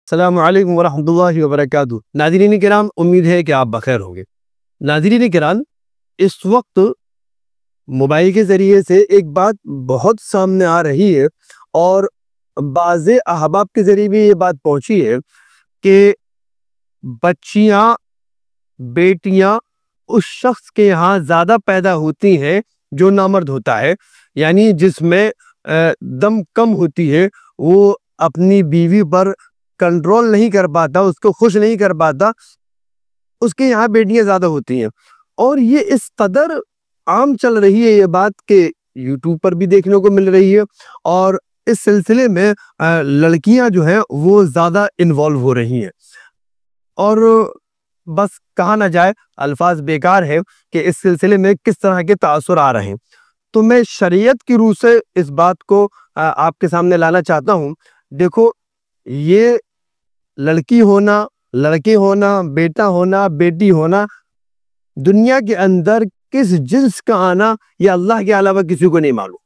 السلام علیکم ورحمۃ اللہ وبرکاتہ۔ ناظرین کرام، امید ہے کہ آپ بخیر ہوں گے۔ ناظرین کرام، اس وقت موبائل کے ذریعے سے ایک بات بہت سامنے آ رہی ہے اور بعض احباب کے ذریعے بھی یہ بات پہنچی ہے کہ بچیاں، بیٹیاں اس شخص کے یہاں زیادہ پیدا ہوتی ہیں جو نامرد ہوتا ہے، یعنی جس میں دم کم ہوتی ہے، وہ اپنی بیوی پر کنٹرول نہیں کر پاتا، اس کو خوش نہیں کر پاتا، اس کے یہاں بیٹیاں زیادہ ہوتی ہیں۔ اور یہ اس قدر عام چل رہی ہے یہ بات کہ یوٹیوب پر بھی دیکھنے کو مل رہی ہے، اور اس سلسلے میں لڑکیاں جو ہیں وہ زیادہ انوالو ہو رہی ہیں، اور بس کہا نہ جائے، الفاظ بیکار ہے کہ اس سلسلے میں کس طرح کے تاثر آ رہے ہیں۔ تو میں شریعت کی روح سے اس بات کو آپ کے سامنے لانا چاہتا ہوں۔ دیکھو، یہ لڑکی ہونا، لڑکے ہونا، بیٹا ہونا، بیٹی ہونا، دنیا کے اندر کس جنس کا آنا یہ اللہ کے علاوہ کسی کو نہیں معلوم،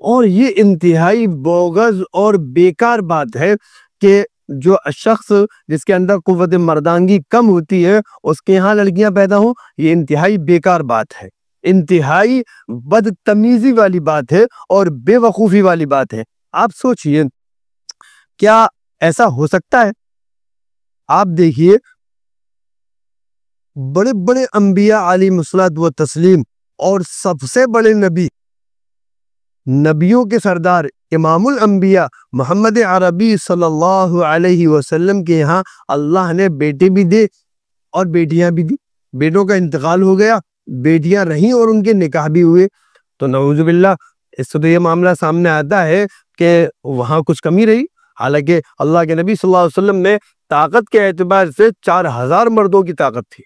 اور یہ انتہائی بوگز اور بیکار بات ہے کہ جو شخص جس کے اندر قوت مردانگی کم ہوتی ہے اس کے یہاں لڑکیاں پیدا ہوں، یہ انتہائی بیکار بات ہے، انتہائی بدتمیزی والی بات ہے اور بے وقوفی والی بات ہے۔ آپ سوچئے، کیا ایسا ہو سکتا ہے؟ آپ دیکھیے، بڑے بڑے انبیاء علیہ الصلوۃ والتسلیم اور سب سے بڑے نبی، نبیوں کے سردار امام الانبیاء محمد عربی صلی اللہ علیہ وسلم کے یہاں اللہ نے بیٹے بھی دے اور بیٹیاں بھی دی۔ بیٹوں کا انتقال ہو گیا، بیٹیاں رہیں اور ان کے نکاح بھی ہوئے۔ تو نعوذ باللہ، اس سے تو یہ معاملہ سامنے آتا ہے کہ وہاں کچھ کمی رہی، حالانکہ اللہ کے نبی صلی اللہ علیہ وسلم میں طاقت کے اعتبار سے 4000 مردوں کی طاقت تھی۔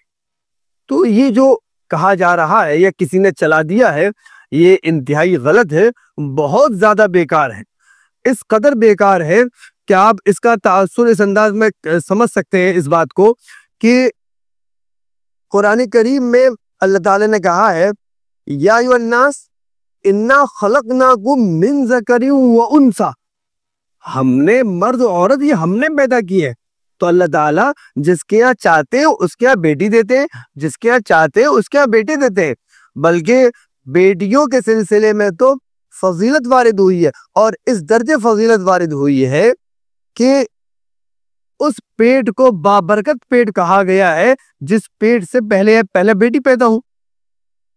تو یہ جو کہا جا رہا ہے یا کسی نے چلا دیا ہے، یہ انتہائی غلط ہے، بہت زیادہ بیکار ہے، اس قدر بیکار ہے کہ آپ اس کا تاثر اس انداز میں سمجھ سکتے ہیں اس بات کو کہ قرآن کریم میں اللہ تعالی نے کہا ہے، یا ایھا الناس انا خلقناکم من ذکر و انثی، ہم نے مرد و عورت یہ ہم نے پیدا کی ہے۔ تو اللہ تعالیٰ جس کے یہاں چاہتے ہیں اس کے یہاں بیٹی دیتے ہیں، جس کے یہاں چاہتے ہیں اس کے یہاں بیٹے دیتے ہیں، بلکہ بیٹیوں کے سلسلے میں تو فضیلت وارد ہوئی ہے، اور اس درجے فضیلت وارد ہوئی ہے کہ اس پیٹ کو بابرکت پیٹ کہا گیا ہے جس پیٹ سے پہلے بیٹی پیدا ہو،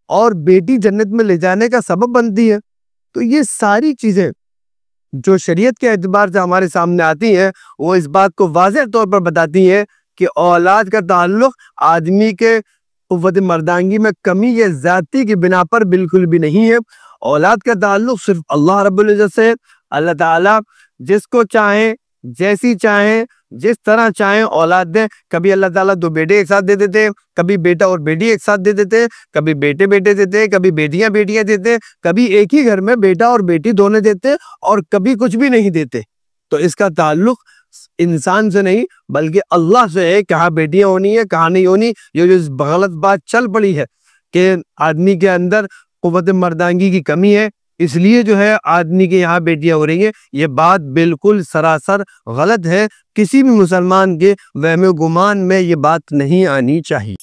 اور بیٹی جنت میں لے جانے کا سبب بنتی ہے۔ تو یہ ساری چیزیں جو شریعت کے اعتبار سے ہمارے سامنے آتی ہیں، وہ اس بات کو واضح طور پر بتاتی ہیں کہ اولاد کا تعلق آدمی کے قوت مردانگی میں کمی یا زیادتی کی بنا پر بالکل بھی نہیں ہے۔ اولاد کا تعلق صرف اللہ رب العزت سے ہے۔ اللہ تعالیٰ جس کو چاہیں، جیسی چاہیں، جس طرح چاہیں اولاد دیں۔ کبھی اللہ تعالیٰ دو بیٹے ایک ساتھ دے دیتے ہیں، کبھی بیٹا اور بیٹی ایک ساتھ دے دیتے ہیں، کبھی بیٹے دیتے ہیں، کبھی بیٹیاں دیتے ہیں، کبھی ایک ہی گھر میں بیٹا اور بیٹی دونوں دیتے ہیں، اور کبھی کچھ بھی نہیں دیتے۔ تو اس کا تعلق انسان سے نہیں بلکہ اللہ سے ہے، کہاں بیٹیاں ہونی ہے کہاں نہیں ہونی۔ یہ جو غلط بات چل پڑی ہے کہ آدمی کے اندر قوت مردانگی کی کمی ہے اس لیے جو ہے آدمی کے یہاں بیٹیاں ہو رہی ہیں، یہ بات بالکل سراسر غلط ہے۔ کسی بھی مسلمان کے وہم و گمان میں یہ بات نہیں آنی چاہیے۔